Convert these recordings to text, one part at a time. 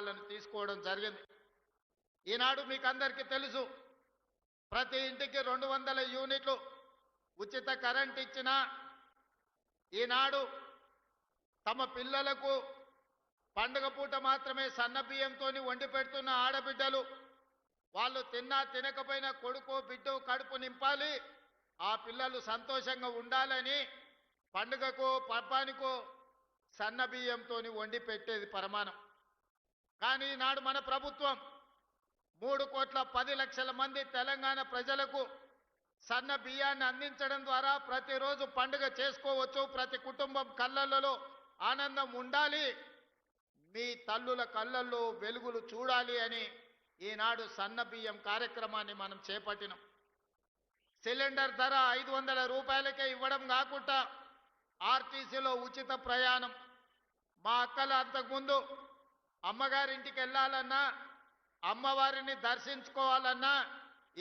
నిర్ణయాలను తీసుకోవడం జరిగింది. ఈనాడు మీకు అందరికీ తెలుసు, ప్రతి ఇంటికి 200 యూనిట్లు ఉచిత కరెంట్ ఇచ్చిన ఈనాడు తమ పిల్లలకు పండుగ పూట మాత్రమే సన్న బియ్యంతో వండి పెడుతున్న ఆడబిడ్డలు వాళ్ళు తిన్నా తినకపోయినా కొడుకు బిడ్డ కడుపు నింపాలి, ఆ పిల్లలు సంతోషంగా ఉండాలని పండుగకు పర్బానికో సన్న బియ్యంతో వండి పెట్టేది పరమానం. కానీ నాడు మన ప్రభుత్వం 3,10,00,000 మంది తెలంగాణ ప్రజలకు సన్న బియ్యాన్ని అందించడం ద్వారా ప్రతిరోజు పండుగ చేసుకోవచ్చు, ప్రతి కుటుంబం కళ్ళల్లో ఆనందం ఉండాలి, మీ తల్లుల కళ్ళల్లో వెలుగులు చూడాలి అని ఈనాడు సన్న బియ్యం కార్యక్రమాన్ని మనం చేపట్టినాం. సిలిండర్ ధర 500 రూపాయలకే ఇవ్వడం కాకుండా ఆర్టీసీలో ఉచిత ప్రయాణం. మా అక్కలు అంతకుముందు అమ్మగారింటికి వెళ్ళాలన్నా, అమ్మవారిని దర్శించుకోవాలన్నా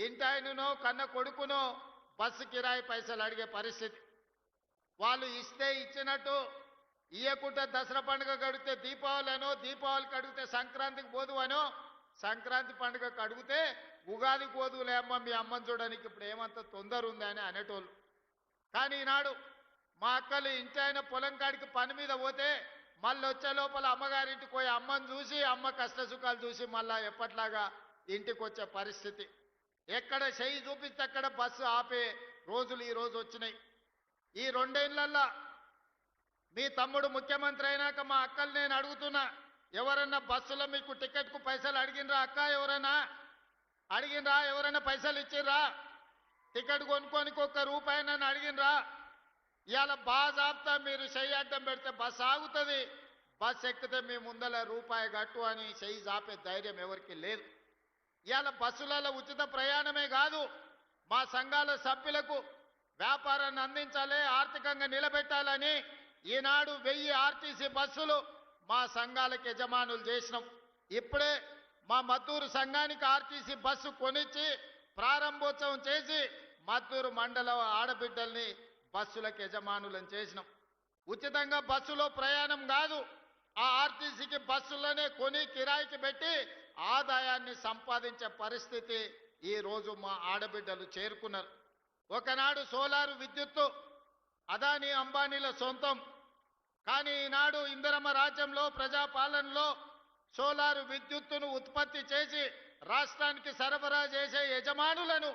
ఇంటాయననో కన్న కొడుకునో బస్సు కిరాయి పైసలు అడిగే పరిస్థితి. వాళ్ళు ఇస్తే ఇచ్చినట్టు, ఇయ్యకుంటే దసరా పండుగ గడిగితే దీపావళినో, దీపావళికి అడిగితే సంక్రాంతికి పోదువనో, సంక్రాంతి పండుగకు అడిగితే ఉగాది పోదులే అమ్మ మీ అమ్మని చూడడానికి ఇప్పుడు ఏమంత తొందర ఉందా అని అనేటోళ్ళు. కానీ ఈనాడు మా అక్కలు ఇంటాయన పొలం కాడికి పని మీద పోతే మళ్ళీ వచ్చే లోపల అమ్మగారింటికి పోయి అమ్మని చూసి అమ్మ కష్ట సుఖాలు చూసి మళ్ళా ఎప్పట్లాగా ఇంటికి వచ్చే పరిస్థితి. ఎక్కడ చెయ్యి చూపిస్తే అక్కడ బస్సు ఆపే రోజులు ఈ రోజు వచ్చినాయి. ఈ 2 ఏళ్లల్లో మీ తమ్ముడు ముఖ్యమంత్రి అయినాక మా అక్కలు నేను అడుగుతున్నా, ఎవరన్నా బస్సులో మీకు టికెట్కు పైసలు అడిగినరా అక్క? ఎవరైనా అడిగినరా? ఎవరైనా పైసలు ఇచ్చిర్రా? టికెట్ కొనుక్కోనికి ₹1 నన్ను అడిగినరా? ఇవాళ బాజాబ్తా మీరు చెయ్యి అడ్డం పెడితే బస్సు ఆగుతుంది, బస్సు ఎక్కితే మీ ముందల రూపాయి గట్టు అని చెయ్యి జాపే ధైర్యం ఎవరికి లేదు. ఇవాళ బస్సులలో ఉచిత ప్రయాణమే కాదు, మా సంఘాల సభ్యులకు వ్యాపారాన్ని అందించాలి, ఆర్థికంగా నిలబెట్టాలని ఈనాడు 1000 ఆర్టీసీ బస్సులు మా సంఘాలకు యజమానులు చేసినాం. ఇప్పుడే మా మద్దూరు సంఘానికి ఆర్టీసీ బస్సు కొనిచ్చి ప్రారంభోత్సవం చేసి మద్దూరు మండల ఆడబిడ్డల్ని బస్సులకు యజమానులను చేసినాం. ఉచితంగా బస్సులో ప్రయాణం కాదు, ఆ ఆర్టీసీకి బస్సులోనే కొని కిరాయికి పెట్టి ఆదాయాన్ని సంపాదించే పరిస్థితి ఈ రోజు మా ఆడబిడ్డలు చేరుకున్నారు. ఒకనాడు సోలారు విద్యుత్తు అదానీ అంబానీల సొంతం. కానీ ఈనాడు ఇందిరమ్మ రాజ్యంలో ప్రజాపాలనలో సోలారు విద్యుత్తును ఉత్పత్తి చేసి రాష్ట్రానికి సరఫరా చేసే యజమానులను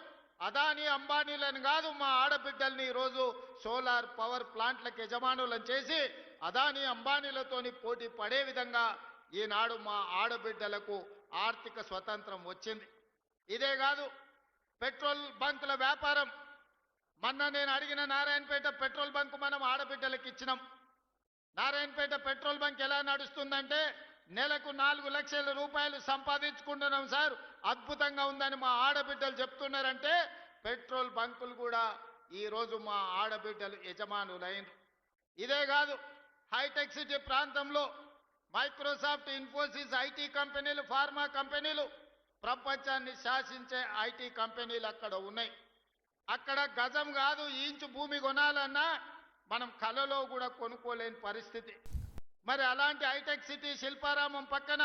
అదానీ అంబానీలను కాదు, మా ఆడబిడ్డల్ని ఈరోజు సోలార్ పవర్ ప్లాంట్లకు యజమానులను చేసి అదానీ అంబానీలతోని పోటీ పడే విధంగా ఈనాడు మా ఆడబిడ్డలకు ఆర్థిక స్వతంత్రం వచ్చింది. ఇదే కాదు, పెట్రోల్ బంకుల వ్యాపారం. మొన్న నేను అడిగిన నారాయణపేట పెట్రోల్ బంకు మనం ఆడబిడ్డలకు ఇచ్చినాం. నారాయణపేట పెట్రోల్ బంక్ ఎలా నడుస్తుందంటే నెలకు 4 లక్షల రూపాయలు సంపాదించుకుంటున్నాం సార్, అద్భుతంగా ఉందని మా ఆడబిడ్డలు చెప్తున్నారంటే పెట్రోల్ బంకులు కూడా ఈరోజు మా ఆడబిడ్డలు యజమానులైనరు. ఇదే కాదు, హైటెక్ సిటీ ప్రాంతంలో మైక్రోసాఫ్ట్, ఇన్ఫోసిస్ ఐటీ కంపెనీలు, ఫార్మా కంపెనీలు, ప్రపంచాన్ని శాసించే ఐటీ కంపెనీలు అక్కడ ఉన్నాయి. అక్కడ గజం కాదు ఇంచు భూమి కొనాలన్నా మనం కలలో కూడా కొనుక్కోలేని పరిస్థితి. మరి అలాంటి హైటెక్ సిటీ శిల్పారామం పక్కన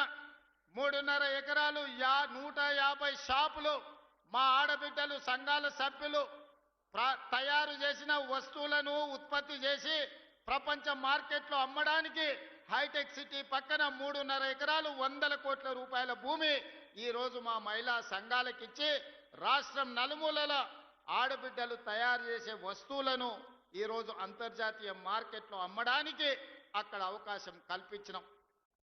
3.5 ఎకరాలు 150 షాపులు మా ఆడబిడ్డలు సంఘాల సభ్యులు తయారు చేసిన వస్తువులను ఉత్పత్తి చేసి ప్రపంచ మార్కెట్లో అమ్మడానికి హైటెక్ సిటీ పక్కన 3.5 ఎకరాలు 100 కోట్ల రూపాయల భూమి ఈరోజు మా మహిళా సంఘాలకిచ్చి రాష్ట్రం నలుమూలల ఆడబిడ్డలు తయారు చేసే వస్తువులను ఈరోజు అంతర్జాతీయ మార్కెట్లో అమ్మడానికి అక్కడ అవకాశం కల్పించినాం.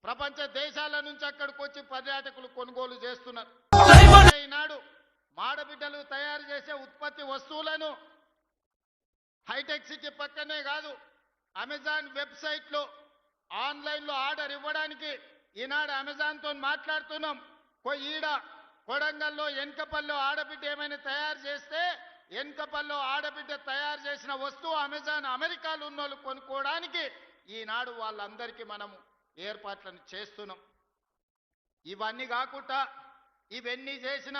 ప్రపంచ దేశాల నుంచి అక్కడికి వచ్చి పర్యాటకులు కొనుగోలు చేస్తున్నారు. ఈనాడు ఆడబిడ్డలు తయారు చేసే ఉత్పత్తి వస్తువులను హైటెక్ సిటీ పక్కనే కాదు, అమెజాన్ వెబ్సైట్లో ఆన్లైన్లో ఆర్డర్ ఇవ్వడానికి ఈనాడు అమెజాన్తో మాట్లాడుతున్నాం. ఈడ కొడంగల్లో ఎన్కపల్లో ఆడబిడ్డ ఏమైనా తయారు చేస్తే ఎన్కపల్లో ఆడబిడ్డ తయారు చేసిన వస్తువు అమెజాన్ అమెరికాలో ఉన్న వాళ్ళు కొనుక్కోవడానికి ఈనాడు వాళ్ళందరికీ మనము ఏర్పాట్లను చేస్తున్నాం. ఇవన్నీ కాకుండా ఇవన్నీ చేసిన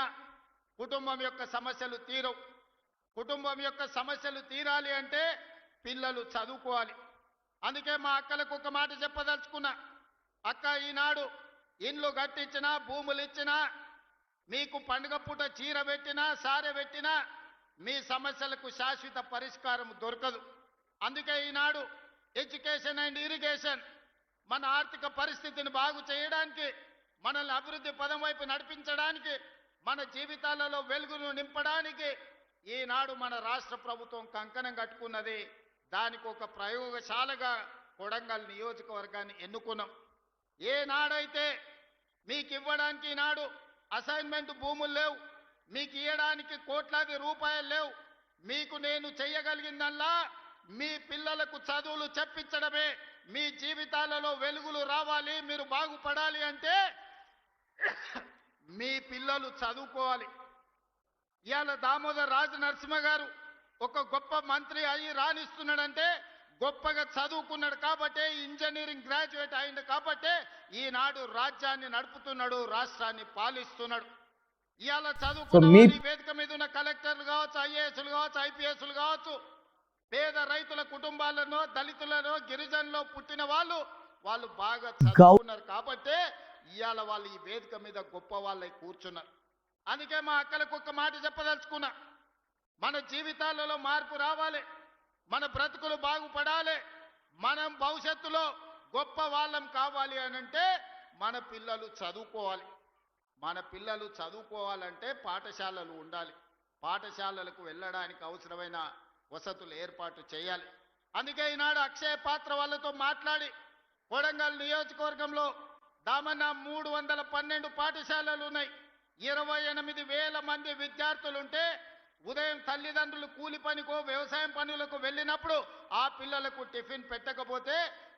కుటుంబం యొక్క సమస్యలు తీరవు. కుటుంబం యొక్క సమస్యలు తీరాలి అంటే పిల్లలు చదువుకోవాలి. అందుకే మా అక్కలకు ఒక మాట చెప్పదలుచుకున్నా, అక్క ఈనాడు ఇండ్లు కట్టించినా భూములు ఇచ్చినా మీకు పండుగ పూట చీర పెట్టినా సారె పెట్టినా మీ సమస్యలకు శాశ్వత పరిష్కారం దొరకదు. అందుకే ఈనాడు ఎడ్యుకేషన్ అండ్ ఇరిగేషన్ మన ఆర్థిక పరిస్థితిని బాగు చేయడానికి, మనల్ని అభివృద్ధి పదం వైపు నడిపించడానికి, మన జీవితాలలో వెలుగును నింపడానికి ఈనాడు మన రాష్ట్ర ప్రభుత్వం కంకణం కట్టుకున్నది. దానికి ఒక ప్రయోగశాలగా కొడంగల్ నియోజకవర్గాన్ని ఎన్నుకున్నాం. ఏనాడైతే మీకు ఇవ్వడానికి ఈనాడు అసైన్మెంట్ భూములు లేవు, మీకు ఇవ్వడానికి కోట్లాది రూపాయలు లేవు, మీకు నేను చెయ్యగలిగిందల్లా మీ పిల్లలకు చదువులు చెప్పించడమే. మీ జీవితాలలో వెలుగులు రావాలి, మీరు బాగుపడాలి అంటే మీ పిల్లలు చదువుకోవాలి. ఇవాళ దామోదర్ రాజ నరసింహ గారు ఒక గొప్ప మంత్రి అయ్యి రాణిస్తున్నాడంటే గొప్పగా చదువుకున్నాడు కాబట్టే, ఇంజనీరింగ్ గ్రాడ్యుయేట్ అయింది కాబట్టే ఈనాడు రాజ్యాన్ని నడుపుతున్నాడు, రాష్ట్రాన్ని పాలిస్తున్నాడు. ఇవాళ చదువుకున్న వేదిక మీద ఉన్న కలెక్టర్లు కావచ్చు, ఐఏఎస్లు కావచ్చు, ఐపీఎస్లు కావచ్చు, పేద రైతుల కుటుంబాలను, దళితులను, గిరిజనులో పుట్టిన వాళ్ళు బాగా చదువుకున్నారు కాబట్టే ఇవాళ వాళ్ళు ఈ వేదిక మీద గొప్ప వాళ్ళై కూర్చున్నారు. అందుకే మా అక్కలకు ఒక్క మాట చెప్పదలుచుకున్నా, మన జీవితాలలో మార్పు రావాలి, మన బ్రతుకులు బాగుపడాలి, మనం భవిష్యత్తులో గొప్ప వాళ్ళం కావాలి అనంటే మన పిల్లలు చదువుకోవాలి. మన పిల్లలు చదువుకోవాలంటే పాఠశాలలు ఉండాలి, పాఠశాలలకు వెళ్ళడానికి అవసరమైన వసతులు ఏర్పాటు చేయాలి. అందుకే ఈనాడు అక్షయ పాత్ర వాళ్ళతో మాట్లాడి కొడంగల్ నియోజకవర్గంలో దామన్న 312 పాఠశాలలు ఉన్నాయి. 28,000 మంది విద్యార్థులుంటే ఉదయం తల్లిదండ్రులు కూలి పనికో వ్యవసాయం పనులకు వెళ్ళినప్పుడు ఆ పిల్లలకు టిఫిన్ పెట్టకపోతే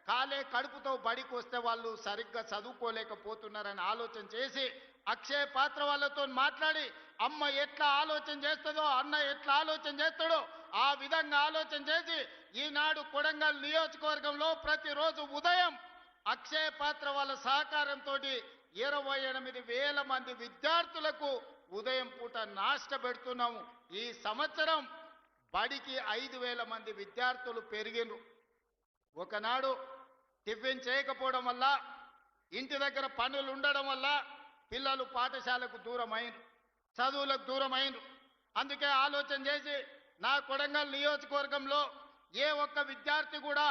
కాలే కడుపుతో బడికి వస్తే వాళ్ళు సరిగ్గా చదువుకోలేకపోతున్నారని ఆలోచన చేసి అక్షయ పాత్ర వాళ్ళతో మాట్లాడి అమ్మ ఎట్లా ఆలోచన చేస్తుందో, అన్న ఎట్లా ఆలోచన చేస్తాడో ఆ విధంగా ఆలోచన చేసి ఈనాడు కొడంగల్ నియోజకవర్గంలో ప్రతిరోజు ఉదయం అక్షయ పాత్ర వాళ్ళ సహకారంతో 28,000 మంది విద్యార్థులకు ఉదయం పూట నాష్ట పెడుతున్నాము. ఈ సంవత్సరం బడికి 5,000 మంది విద్యార్థులు పెరిగినరు. ఒకనాడు టిఫిన్ చేయకపోవడం వల్ల, ఇంటి దగ్గర పనులు ఉండడం వల్ల పిల్లలు పాఠశాలకు దూరమైనరు, చదువులకు దూరమైనరు. అందుకే ఆలోచన చేసి నా కొడంగల్ నియోజకవర్గంలో ఏ ఒక్క విద్యార్థి కూడా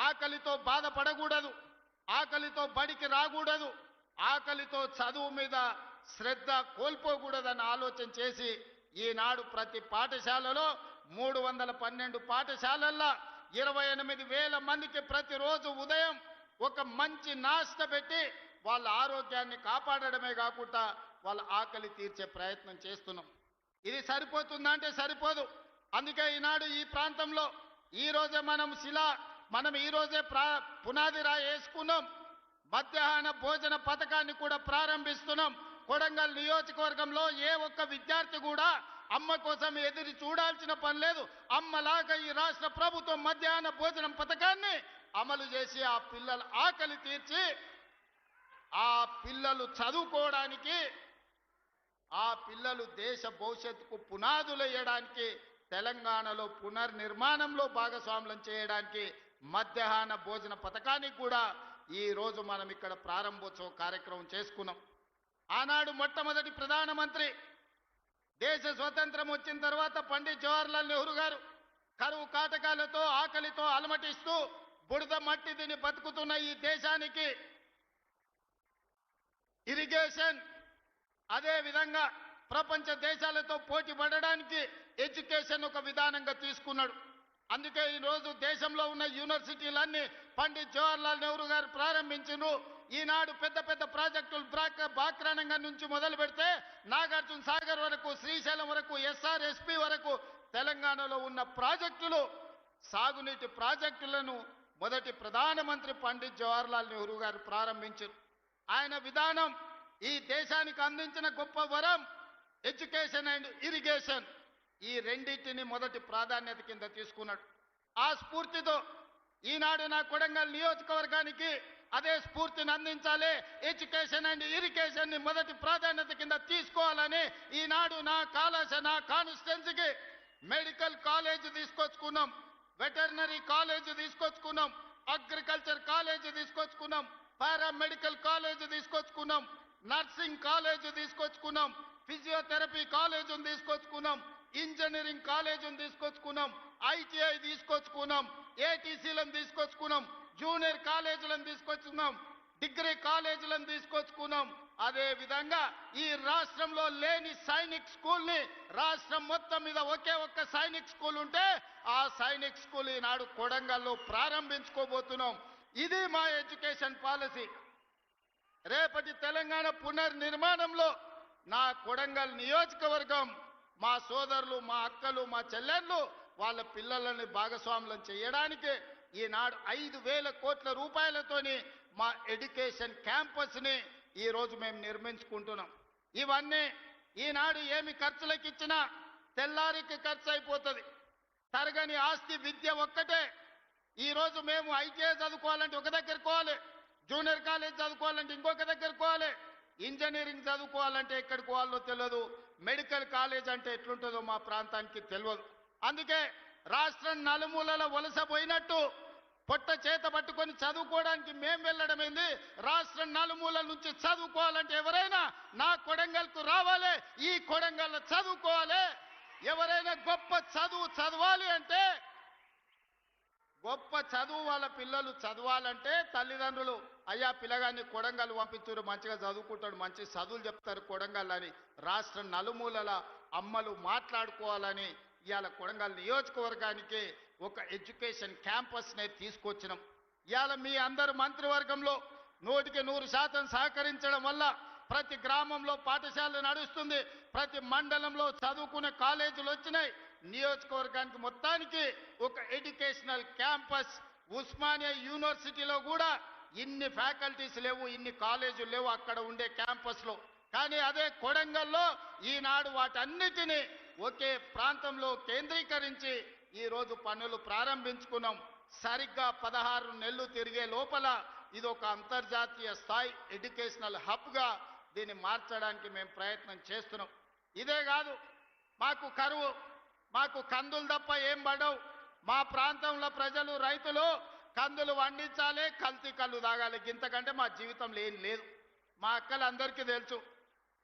ఆకలితో బాధపడకూడదు, ఆకలితో బడికి రాకూడదు, ఆకలితో చదువు మీద శ్రద్ధ కోల్పోకూడదని ఆలోచన చేసి ఈనాడు ప్రతి పాఠశాలలో 312 పాఠశాలల్లో 28,000 మందికి ప్రతిరోజు ఉదయం ఒక మంచి నాష్ట పెట్టి వాళ్ళ ఆరోగ్యాన్ని కాపాడడమే కాకుండా వాళ్ళ ఆకలి తీర్చే ప్రయత్నం చేస్తున్నాం. ఇది సరిపోతుందా అంటే సరిపోదు. అందుకే ఈనాడు ఈ ప్రాంతంలో ఈరోజే మనం ఈరోజే పునాది రాయి వేసుకున్నాం. మధ్యాహ్న భోజన పథకాన్ని కూడా ప్రారంభిస్తున్నాం. కొడంగల్ నియోజకవర్గంలో ఏ ఒక్క విద్యార్థి కూడా అమ్మ కోసం ఎదురు చూడాల్సిన పని లేదు. అమ్మలాగా ఈ రాష్ట్ర ప్రభుత్వం మధ్యాహ్న భోజనం పథకాన్ని అమలు చేసి ఆ పిల్లల ఆకలి తీర్చి ఆ పిల్లలు చదువుకోవడానికి, ఆ పిల్లలు దేశ భవిష్యత్తుకు పునాదులు వేయడానికి, తెలంగాణలో పునర్నిర్మాణంలో భాగస్వాములం చేయడానికి మధ్యాహ్న భోజన పథకానికి కూడా ఈ రోజు మనం ఇక్కడ ప్రారంభోత్సవ కార్యక్రమం చేసుకున్నాం. ఆనాడు మొట్టమొదటి ప్రధానమంత్రి దేశ స్వతంత్రం వచ్చిన తర్వాత పండిత్ జవహర్లాల్ నెహ్రూ గారు కరువు కాటకాలతో ఆకలితో అలమటిస్తూ బురద మట్టి తిని బతుకుతున్న ఈ దేశానికి ఇరిగేషన్, అదే విధంగా ప్రపంచ దేశాలతో పోటీ పడడానికి ఎడ్యుకేషన్ ఒక విధానంగా తీసుకున్నాడు. అందుకే ఈరోజు దేశంలో ఉన్న యూనివర్సిటీలన్నీ పండిత్ జవహర్లాల్ నెహ్రూ గారు ప్రారంభించారు. ఈనాడు పెద్ద పెద్ద ప్రాజెక్టులు బాక్రానంగా నుంచి మొదలు పెడితే నాగార్జున సాగర్ వరకు, శ్రీశైలం వరకు, ఎస్ఆర్ఎస్పి వరకు తెలంగాణలో ఉన్న ప్రాజెక్టులు, సాగునీటి ప్రాజెక్టులను మొదటి ప్రధానమంత్రి పండిత్ జవహర్లాల్ నెహ్రూ గారు ప్రారంభించారు. ఆయన విధానం ఈ దేశానికి అందించిన గొప్ప వరం ఎడ్యుకేషన్ అండ్ ఇరిగేషన్. ఈ రెండింటిని మొదటి ప్రాధాన్యత కింద తీసుకున్నాడు. ఆ స్ఫూర్తితో ఈనాడు నా కొడంగల్ నియోజకవర్గానికి అదే స్ఫూర్తిని అందించాలి, ఎడ్యుకేషన్ అండ్ ఇరిగేషన్ ని మొదటి ప్రాధాన్యత కింద తీసుకోవాలని ఈనాడు నా కాన్స్టిట్యున్సీకి మెడికల్ కాలేజ్ తీసుకొచ్చుకున్నాం, వెటర్నరీ కాలేజ్ తీసుకొచ్చుకున్నాం, అగ్రికల్చర్ కాలేజ్ తీసుకొచ్చుకున్నాం, పారామెడికల్ కాలేజ్ తీసుకొచ్చుకున్నాం, నర్సింగ్ కాలేజ్ తీసుకొచ్చుకున్నాం, ఫిజియోథెరపీ కాలేజీని తీసుకొచ్చుకున్నాం, ఇంజనీరింగ్ కాలేజీని తీసుకొచ్చుకున్నాం, ఐటీఐ తీసుకొచ్చుకున్నాం, ఏటీసీలను తీసుకొచ్చుకున్నాం, జూనియర్ కాలేజీలను తీసుకొచ్చుకున్నాం, డిగ్రీ కాలేజీలను తీసుకొచ్చుకున్నాం. అదే విధంగా ఈ రాష్ట్రంలో లేని సైనిక్ స్కూల్ ని రాష్ట్రం మొత్తం మీద ఒకే ఒక్క సైనిక్ స్కూల్ ఉంటే ఆ సైనిక్ స్కూల్ ఈనాడు కొడంగల్లో ప్రారంభించుకోబోతున్నాం. ఇది మా ఎడ్యుకేషన్ పాలసీ. రేపటి తెలంగాణ పునర్నిర్మాణంలో నా కొడంగల్ నియోజకవర్గం మా సోదరులు, మా అక్కలు, మా చెల్లెళ్ళు వాళ్ళ పిల్లలని భాగస్వాములను చేయడానికి ఈనాడు 5,000 కోట్ల రూపాయలతోని మా ఎడ్యుకేషన్ క్యాంపస్ ని ఈ రోజు మేము నిర్మించుకుంటున్నాం. ఇవన్నీ ఈనాడు ఏమి ఖర్చులకు ఇచ్చినా తెల్లారికి ఖర్చు అయిపోతుంది. తరగని ఆస్తి విద్య ఒక్కటే. ఈ రోజు మేము ఐటీఐ చదువుకోవాలంటే ఒక దగ్గరికి పోవాలి, జూనియర్ కాలేజ్ చదువుకోవాలంటే ఇంకొక దగ్గరికి పోవాలి, ఇంజనీరింగ్ చదువుకోవాలంటే ఎక్కడికి పోవాలో తెలియదు, మెడికల్ కాలేజ్ అంటే ఎట్లుంటుందో మా ప్రాంతానికి తెలియదు. అందుకే రాష్ట్రం నలుమూలల వలస పోయినట్టు పొట్ట చేత పట్టుకొని చదువుకోవడానికి మేము వెళ్ళడమైంది. రాష్ట్రం నలుమూలల నుంచి చదువుకోవాలంటే ఎవరైనా నా కొడంగల్కు రావాలి, ఈ కొడంగల్ చదువుకోవాలి. ఎవరైనా గొప్ప చదువు చదవాలి అంటే, గొప్ప చదువు వాళ్ళ పిల్లలు చదవాలంటే తల్లిదండ్రులు అయ్యా పిల్లగాన్ని కొడంగల్ పంపించారు, మంచిగా చదువుకుంటాడు, మంచి చదువులు చెప్తారు కొడంగల్ అని రాష్ట్రం నలుమూలల అమ్మలు మాట్లాడుకోవాలని ఇవాళ కొడంగల్ నియోజకవర్గానికి ఒక ఎడ్యుకేషన్ క్యాంపస్నే తీసుకొచ్చినాం. ఇవాళ మీ అందరు మంత్రివర్గంలో 100% సహకరించడం వల్ల ప్రతి గ్రామంలో పాఠశాలలు నడుస్తుంది, ప్రతి మండలంలో చదువుకునే కాలేజీలు వచ్చినాయి. నియోజకవర్గానికి మొత్తానికి ఒక ఎడ్యుకేషనల్ క్యాంపస్. ఉస్మానియా యూనివర్సిటీలో కూడా ఇన్ని ఫ్యాకల్టీస్ లేవు, ఇన్ని కాలేజీలు లేవు అక్కడ ఉండే క్యాంపస్లో. కానీ అదే కొడంగల్లో ఈనాడు వాటన్నిటినీ ఒకే ప్రాంతంలో కేంద్రీకరించి ఈరోజు పనులు ప్రారంభించుకున్నాం. సరిగ్గా 16 నెలలు తిరిగే లోపల ఇది ఒక అంతర్జాతీయ స్థాయి ఎడ్యుకేషనల్ హబ్గా దీన్ని మార్చడానికి మేము ప్రయత్నం చేస్తున్నాం. ఇదే కాదు, మాకు కరువు, మాకు కందులు తప్ప ఏం పడవు. మా ప్రాంతంలో ప్రజలు, రైతులు కందులు వండించాలి, కల్తీ కళ్ళు తాగాలి, ఇంతకంటే మా జీవితంలో ఏం లేదు. మా అక్కలందరికీ తెలుసు,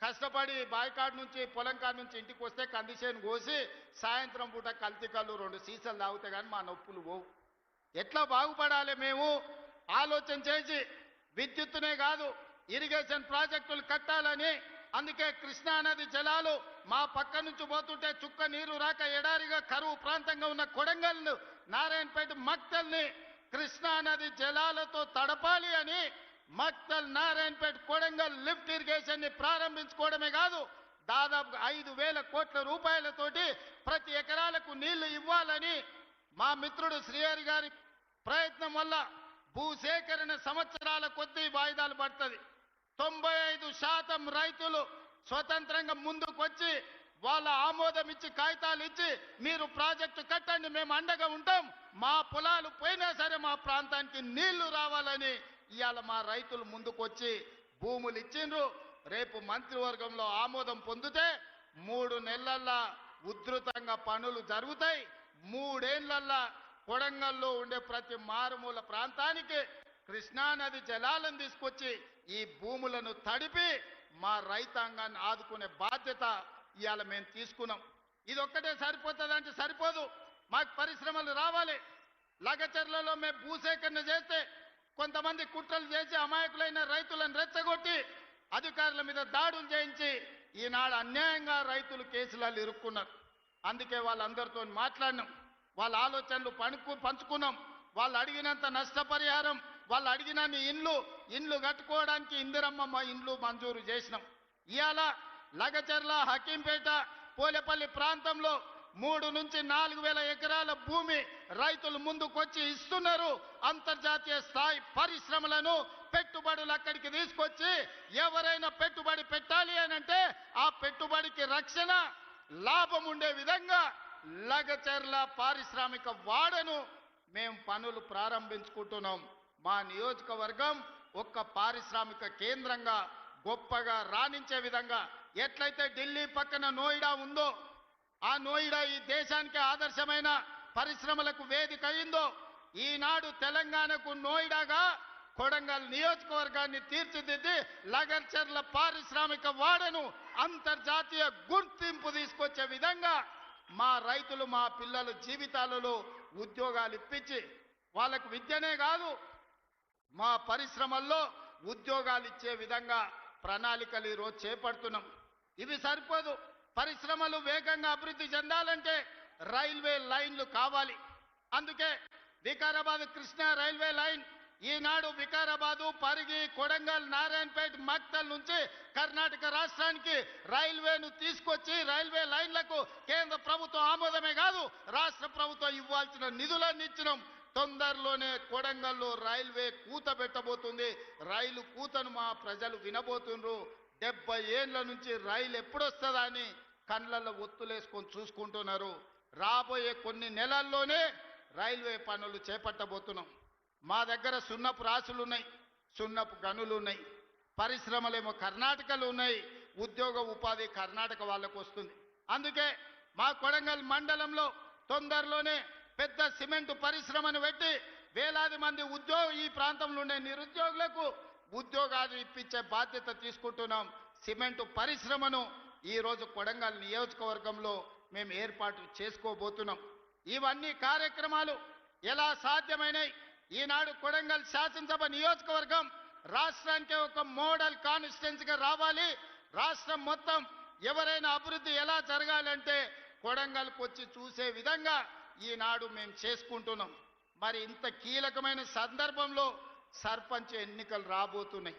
కష్టపడి బాయికాడు నుంచి పొలం కాడ నుంచి ఇంటికి వస్తే కందిసేను కోసి సాయంత్రం పూట కల్తీ కళ్ళు 2 సీసాలు తాగితే కానీ మా నొప్పులు పోవు. ఎట్లా బాగుపడాలి మేము ఆలోచన చేసి విద్యుత్తునే కాదు ఇరిగేషన్ ప్రాజెక్టులు కట్టాలని, అందుకే కృష్ణానది జలాలు మా పక్క నుంచి పోతుంటే చుక్క నీరు రాక ఎడారిగా కరువు ప్రాంతంగా ఉన్న కొడంగల్ను, నారాయణపేట, మక్తల్ని కృష్ణానది జలాలతో తడపాలి అని మక్తల్, నారాయణపేట, కొడంగల్ లిఫ్ట్ ఇరిగేషన్ ని ప్రారంభించుకోవడమే కాదు, దాదాపు 5,000 కోట్ల రూపాయలతోటి ప్రతి ఎకరాలకు నీళ్లు ఇవ్వాలని మా మిత్రుడు శ్రీహరి గారి ప్రయత్నం వల్ల భూసేకరణ సంవత్సరాల కొద్దీ వాయిదాలు పడుతుంది. 95% రైతులు స్వతంత్రంగా ముందుకొచ్చి వాళ్ళ ఆమోదం ఇచ్చి కాగితాలు ఇచ్చి మీరు ప్రాజెక్టు కట్టండి, మేము అండగా ఉంటాం, మా పొలాలు పోయినా సరే మా ప్రాంతానికి నీళ్లు రావాలని ఇవాళ మా రైతులు ముందుకొచ్చి భూములు ఇచ్చిండ్రు. రేపు మంత్రివర్గంలో ఆమోదం పొందితే 3 నెలల్లో ఉధృతంగా పనులు జరుగుతాయి. 3 ఏళ్లల్లో కొడంగల్లో ఉండే ప్రతి మారుమూల ప్రాంతానికి కృష్ణానది జలాలను తీసుకొచ్చి ఈ భూములను తడిపి మా రైతాంగాన్ని ఆదుకునే బాధ్యత ఇవాళ మేము తీసుకున్నాం. ఇది ఒక్కటే సరిపోతుందంటే సరిపోదు, మాకు పరిశ్రమలు రావాలి. లగచర్లలో మేము భూసేకరణ చేస్తే కొంతమంది కుట్రలు చేసి అమాయకులైన రైతులను రెచ్చగొట్టి అధికారుల మీద దాడులు చేయించి ఈనాడు అన్యాయంగా రైతులు కేసులలో ఇరుక్కున్నారు. అందుకే వాళ్ళందరితో మాట్లాడినాం, వాళ్ళ ఆలోచనలు పంచుకున్నాం. వాళ్ళు అడిగినంత నష్టపరిహారం, వాళ్ళు అడిగినన్ని ఇండ్లు కట్టుకోవడానికి ఇందిరమ్మ ఇండ్లు మంజూరు చేసినాం. ఇవాళ లగచర్ల, హకీంపేట, పోలేపల్లి ప్రాంతంలో 3 నుంచి 4,000 ఎకరాల భూమి రైతులు ముందుకొచ్చి ఇస్తున్నారు. అంతర్జాతీయ స్థాయి పరిశ్రమలను, పెట్టుబడులు అక్కడికి తీసుకొచ్చి ఎవరైనా పెట్టుబడి పెట్టాలి అని అంటే ఆ పెట్టుబడికి రక్షణ, లాభం ఉండే విధంగా లగచర్ల పారిశ్రామిక వాడను మేము పనులు ప్రారంభించుకుంటున్నాం. మా నియోజకవర్గం ఒక్క పారిశ్రామిక కేంద్రంగా గొప్పగా రాణించే విధంగా ఎట్లయితే ఢిల్లీ పక్కన నోయిడా ఉందో, ఆ నోయిడా ఈ దేశానికి ఆదర్శమైన పరిశ్రమలకు వేదిక అయిందో, ఈనాడు తెలంగాణకు నోయిడాగా కొడంగల్ నియోజకవర్గాన్ని తీర్చిదిద్ది లగర్చర్ల పారిశ్రామిక వాడను అంతర్జాతీయ గుర్తింపు తీసుకొచ్చే విధంగా మా రైతులు మా పిల్లల జీవితాలలో ఉద్యోగాలు ఇప్పించి వాళ్ళకు విద్యనే కాదు మా పరిశ్రమల్లో ఉద్యోగాలు ఇచ్చే విధంగా ప్రణాళికలు ఈరోజు చేపడుతున్నాం. ఇవి సరిపోదు. పరిశ్రమలు వేగంగా అభివృద్ధి చెందాలంటే రైల్వే లైన్లు కావాలి. అందుకే వికారాబాద్ కృష్ణా రైల్వే లైన్ ఈనాడు వికారాబాదు, పరిగి, కొడంగల్, నారాయణపేట, మక్తల్ నుంచి కర్ణాటక రాష్ట్రానికి రైల్వేను తీసుకొచ్చి రైల్వే లైన్లకు కేంద్ర ప్రభుత్వం ఆమోదమే కాదు రాష్ట్ర ప్రభుత్వం ఇవ్వాల్సిన నిధులన్నీ ఇచ్చినాం. తొందరలోనే కొడంగల్లో రైల్వే కూత పెట్టబోతుంది. రైలు కూతను మా ప్రజలు వినబోతుండ్రు. 70 ఏళ్ల నుంచి రైలు ఎప్పుడొస్తుందా అని కళ్ళల్లో ఒత్తులేసుకొని చూసుకుంటున్నారు. రాబోయే కొన్ని నెలల్లోనే రైల్వే పనులు చేపట్టబోతున్నాం. మా దగ్గర సున్నపు రాసులు ఉన్నాయి, సున్నపు గనులు ఉన్నాయి, పరిశ్రమలేమో కర్ణాటకలో ఉన్నాయి, ఉద్యోగ ఉపాధి కర్ణాటక వాళ్ళకు వస్తుంది. అందుకే మా కొడంగల్ మండలంలో తొందరలోనే పెద్ద సిమెంట్ పరిశ్రమను పెట్టి వేలాది మంది ఈ ప్రాంతంలో ఉండే నిరుద్యోగులకు ఉద్యోగాలు ఇప్పించే బాధ్యత తీసుకుంటున్నాం. సిమెంట్ పరిశ్రమను ఈరోజు కొడంగల్ నియోజకవర్గంలో మేము ఏర్పాటు చేసుకోబోతున్నాం. ఇవన్నీ కార్యక్రమాలు ఎలా సాధ్యమైనాయి? ఈనాడు కొడంగల్ శాసనసభ నియోజకవర్గం రాష్ట్రానికి ఒక మోడల్ కాన్స్టిట్యున్సీగా రావాలి. రాష్ట్రం మొత్తం ఎవరైనా అభివృద్ధి ఎలా జరగాలంటే కొడంగల్కి వచ్చి చూసే విధంగా ఈనాడు మేము చేసుకుంటున్నాం. మరి ఇంత కీలకమైన సందర్భంలో సర్పంచ్ ఎన్నికలు రాబోతున్నాయి.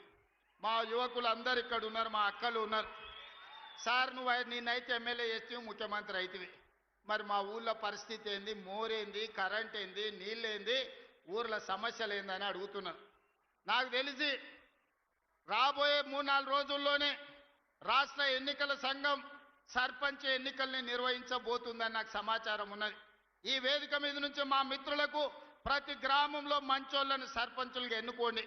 మా యువకులు అందరు ఇక్కడ ఉన్నారు, మా అక్కలు ఉన్నారు. సార్ నువ్వు నిన్నైతే ఎమ్మెల్యే చేస్తే ముఖ్యమంత్రి అవుతుంది, మరి మా ఊళ్ళో పరిస్థితి ఏంది, మోరేంది, కరెంట్ ఏంది, నీళ్ళేంది, ఊర్ల సమస్యలు ఏందని అడుగుతున్నారు. నాకు తెలిసి రాబోయే 3-4 రోజుల్లోనే రాష్ట్ర ఎన్నికల సంఘం సర్పంచ్ ఎన్నికల్ని నిర్వహించబోతుందని నాకు సమాచారం ఉన్నది. ఈ వేదిక మీద నుంచి మా మిత్రులకు ప్రతి గ్రామంలో మంచోళ్ళని సర్పంచులుగా ఎన్నుకోండి.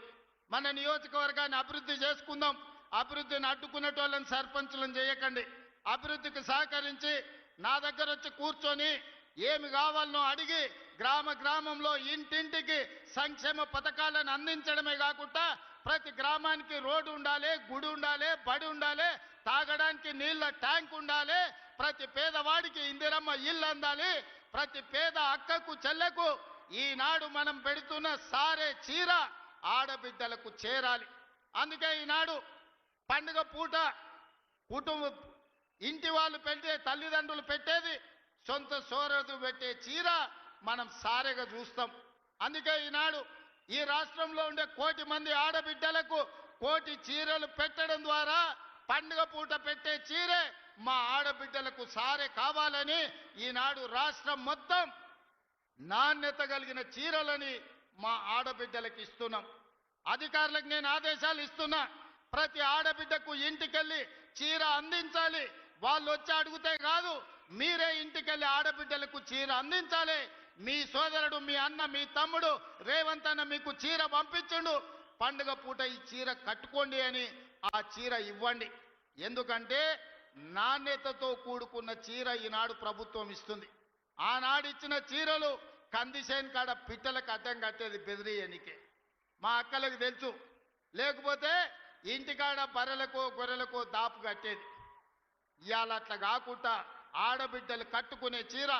మన నియోజకవర్గాన్ని అభివృద్ధి చేసుకుందాం. అభివృద్ధిని అడ్డుకునేటోళ్ళని సర్పంచులను చేయకండి. అభివృద్ధికి సహకరించి నా దగ్గర వచ్చి కూర్చొని ఏమి కావాలనో అడిగి గ్రామంలో ఇంటింటికి సంక్షేమ పథకాలను అందించడమే కాకుండా ప్రతి గ్రామానికి రోడ్డు ఉండాలి, గుడి ఉండాలి, బడి ఉండాలి, తాగడానికి నీళ్ళ ట్యాంక్ ఉండాలి, ప్రతి పేదవాడికి ఇందిరమ్మ ఇల్లు అందాలి, ప్రతి పేద అక్కకు చెల్లెకు ఈనాడు మనం పెడుతున్న సారే చీర ఆడబిడ్డలకు చేరాలి. అందుకే ఈనాడు పండుగ పూట ఇంటి వాళ్ళు పెట్టే, తల్లిదండ్రులు పెట్టేది సొంత సోదరుడు పెట్టే చీర మనం సారెగా చూస్తాం. అందుకే ఈనాడు ఈ రాష్ట్రంలో ఉండే 1 కోటి మంది ఆడబిడ్డలకు 1 కోటి చీరలు పెట్టడం ద్వారా పండుగ పూట పెట్టే చీరే మా ఆడబిడ్డలకు సారే కావాలని ఈనాడు రాష్ట్రం మొత్తం నాణ్యత కలిగిన చీరలని మా ఆడబిడ్డలకు ఇస్తున్నాం. అధికారులకు నేను ఆదేశాలు ఇస్తున్నా. ప్రతి ఆడబిడ్డకు ఇంటికెళ్ళి చీర అందించాలి. వాళ్ళు వచ్చి అడిగితే కాదు, మీరే ఇంటికెళ్ళి ఆడబిడ్డలకు చీర అందించాలి. మీ సోదరుడు, మీ అన్న, మీ తమ్ముడు రేవంత్ అన్న మీకు చీర పంపించుండు, పండుగ పూట ఈ చీర కట్టుకోండి అని ఆ చీర ఇవ్వండి. ఎందుకంటే నాణ్యతతో కూడుకున్న చీర ఈనాడు ప్రభుత్వం ఇస్తుంది. ఆనాడు ఇచ్చిన చీరలు కందిసేన్ కాడ పిట్టలకు అడ్డం కట్టేది బెదిరియనికే, మా అక్కలకు తెలుసు. లేకపోతే ఇంటికాడ బర్రెలకు గొర్రెలకు దాపు కట్టేది. ఇవాళ అట్లా కాకుండా ఆడబిడ్డలు కట్టుకునే చీర,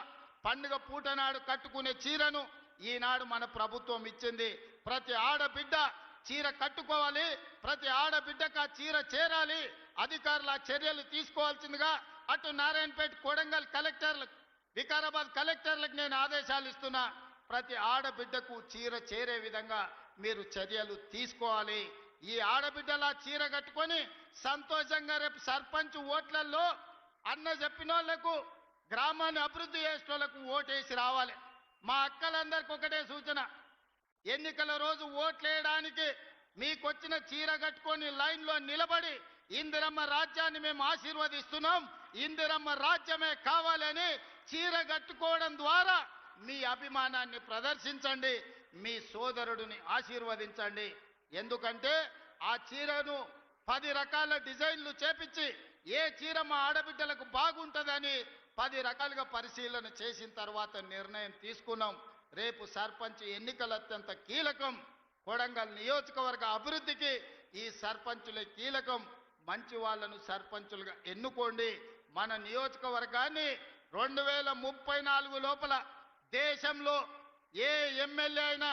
పండుగ పూట నాడు కట్టుకునే చీరను ఈనాడు మన ప్రభుత్వం ఇచ్చింది. ప్రతి ఆడబిడ్డ చీర కట్టుకోవాలి, ప్రతి ఆడబిడ్డకు ఆ చీర చేరాలి. అధికారుల చర్యలు తీసుకోవాల్సిందిగా అటు నారాయణపేట, కొడంగల్ కలెక్టర్లకు, వికారాబాద్ కలెక్టర్లకు నేను ఆదేశాలు ఇస్తున్నా. ప్రతి ఆడబిడ్డకు చీర చేరే విధంగా మీరు చర్యలు తీసుకోవాలి. ఈ ఆడబిడ్డల చీర కట్టుకొని సంతోషంగా రేపు సర్పంచ్ ఓట్లలో అన్న చెప్పిన వాళ్ళకు, గ్రామాన్ని అభివృద్ధి చేసే వాళ్ళకు ఓటేసి రావాలి. మా అక్కలందరికీ ఒకటే సూచన, ఎన్నికల రోజు ఓట్లేయడానికి మీకొచ్చిన చీర కట్టుకొని లైన్లో నిలబడి ఇందిరమ్మ రాజ్యాన్ని మేము ఆశీర్వదిస్తున్నాం, ఇందిరమ్మ రాజ్యమే కావాలని చీర కట్టుకోవడం ద్వారా మీ అభిమానాన్ని ప్రదర్శించండి, మీ సోదరుడిని ఆశీర్వదించండి. ఎందుకంటే ఆ చీరను 10 రకాల డిజైన్లు చేపించి ఏ చీర మా ఆడబిడ్డలకు బాగుంటుందని 10 రకాలుగా పరిశీలన చేసిన తర్వాత నిర్ణయం తీసుకున్నాం. రేపు సర్పంచ్ ఎన్నికలు అత్యంత కీలకం. కొడంగల్ నియోజకవర్గ అభివృద్ధికి ఈ సర్పంచులే కీలకం. మంచి వాళ్ళను సర్పంచులుగా ఎన్నుకోండి. మన నియోజకవర్గాన్ని 2034 లోపల దేశంలో ఏ ఎమ్మెల్యే అయినా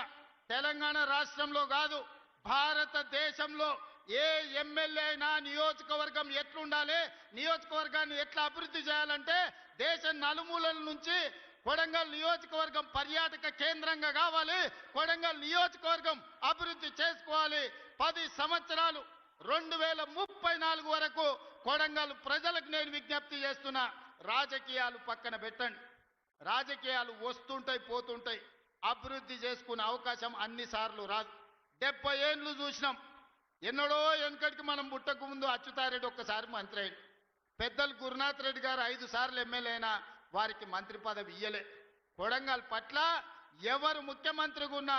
తెలంగాణ రాష్ట్రంలో కాదు భారతదేశంలో ఏ ఎమ్మెల్యే అయినా నియోజకవర్గం ఎట్లుండాలి, నియోజకవర్గాన్ని ఎట్లా అభివృద్ధి చేయాలంటే దేశం నలుమూలల నుంచి కొడంగల్ నియోజకవర్గం పర్యాటక కేంద్రంగా కావాలి, కొడంగల్ నియోజకవర్గం అభివృద్ధి చేసుకోవాలి. 10 సంవత్సరాలు 2034 వరకు కొడంగల్ ప్రజలకు నేను విజ్ఞప్తి చేస్తున్నా, రాజకీయాలు పక్కన పెట్టండి. రాజకీయాలు వస్తుంటాయి పోతుంటాయి, అభివృద్ధి చేసుకునే అవకాశం అన్నిసార్లు రాదు. 70 ఏళ్ళు చూసినాం. ఎన్నడో వెనకటికి మనం పుట్టక ముందు అచ్యుతారెడ్డి ఒక్కసారి మంత్రి అయ్యింది. పెద్దలు గురునాథ్ రెడ్డి గారు 5 సార్లు ఎమ్మెల్యే అయినా వారికి మంత్రి పదవి ఇయ్యలే. కొడంగల్ పట్ల ఎవరు ముఖ్యమంత్రిగా ఉన్నా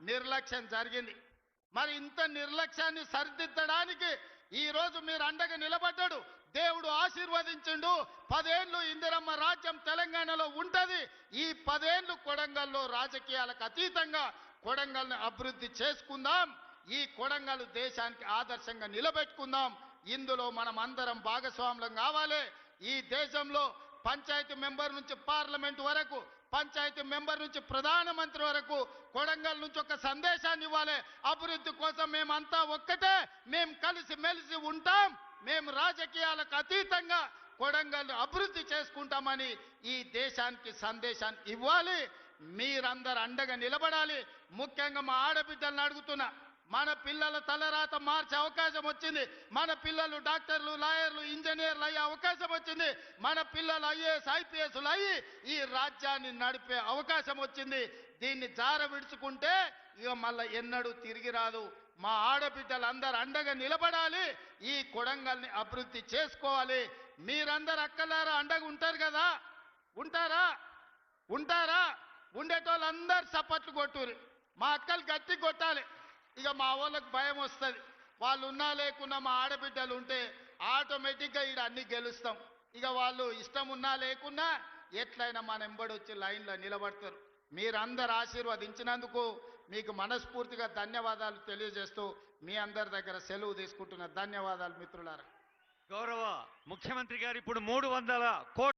నిర్లక్ష్యం జరిగింది. మరి ఇంత నిర్లక్ష్యాన్ని సరిదిద్దడానికి ఈ రోజు మీరు అండగా నిలబడ్డాడు, దేవుడు ఆశీర్వదించిండు. 10 ఏళ్ళు ఇందిరమ్మ రాజ్యం తెలంగాణలో ఉంటది. ఈ 10 ఏళ్ళు కొడంగల్లో రాజకీయాలకు అతీతంగా కొడంగల్ని అభివృద్ధి చేసుకుందాం. ఈ కొడంగల్ దేశానికి ఆదర్శంగా నిలబెట్టుకుందాం. ఇందులో మనం అందరం భాగస్వాములం కావాలి. ఈ దేశంలో పంచాయతీ మెంబర్ నుంచి పార్లమెంట్ వరకు, పంచాయతీ మెంబర్ నుంచి ప్రధానమంత్రి వరకు కొడంగల్ నుంచి ఒక సందేశాన్ని ఇవ్వాలి. అభివృద్ధి కోసం మేమంతా ఒక్కటే, మేము కలిసి మెలిసి ఉంటాం, మేము రాజకీయాలకు అతీతంగా కొడంగల్ అభివృద్ధి చేసుకుంటామని ఈ దేశానికి సందేశాన్ని ఇవ్వాలి. మీరందరూ అండగా నిలబడాలి. ముఖ్యంగా మా ఆడబిడ్డలను అడుగుతున్నా, మన పిల్లల తలరాత మార్చే అవకాశం వచ్చింది. మన పిల్లలు డాక్టర్లు, లాయర్లు, ఇంజనీర్లు అయ్యే అవకాశం వచ్చింది. మన పిల్లలు ఐఏఎస్, ఐపీఎస్లు అయ్యి ఈ రాజ్యాన్ని నడిపే అవకాశం వచ్చింది. దీన్ని జార విడుచుకుంటే ఇక మళ్ళీ ఎన్నడూ తిరిగి రాదు. మా ఆడబిడ్డలందరూ అండగా నిలబడాలి. ఈ కొడంగల్ని అభివృద్ధి చేసుకోవాలి. మీరందరూ అక్కలారా అండగా ఉంటారు కదా? ఉంటారా? ఉంటారా? ఉండేటోళ్ళందరూ సపోర్ట్లు కొట్టురు. మా అక్కలు గట్టి కొట్టాలి. ఇక మా వాళ్ళకి భయం వస్తుంది. వాళ్ళు ఉన్నా లేకున్నా మా ఆడబిడ్డలు ఉంటే ఆటోమేటిక్గా ఈడ అన్ని గెలుస్తాం. ఇక వాళ్ళు ఇష్టం ఉన్నా లేకున్నా ఎట్లయినా మన ఎంబడి వచ్చి లైన్లో నిలబడతారు. మీరందరు ఆశీర్వదించినందుకు మీకు మనస్ఫూర్తిగా ధన్యవాదాలు తెలియజేస్తూ మీ అందరి దగ్గర సెలవు తీసుకుంటున్న ధన్యవాదాలు మిత్రులారా. గౌరవ ముఖ్యమంత్రి గారు ఇప్పుడు 300 కోట్ల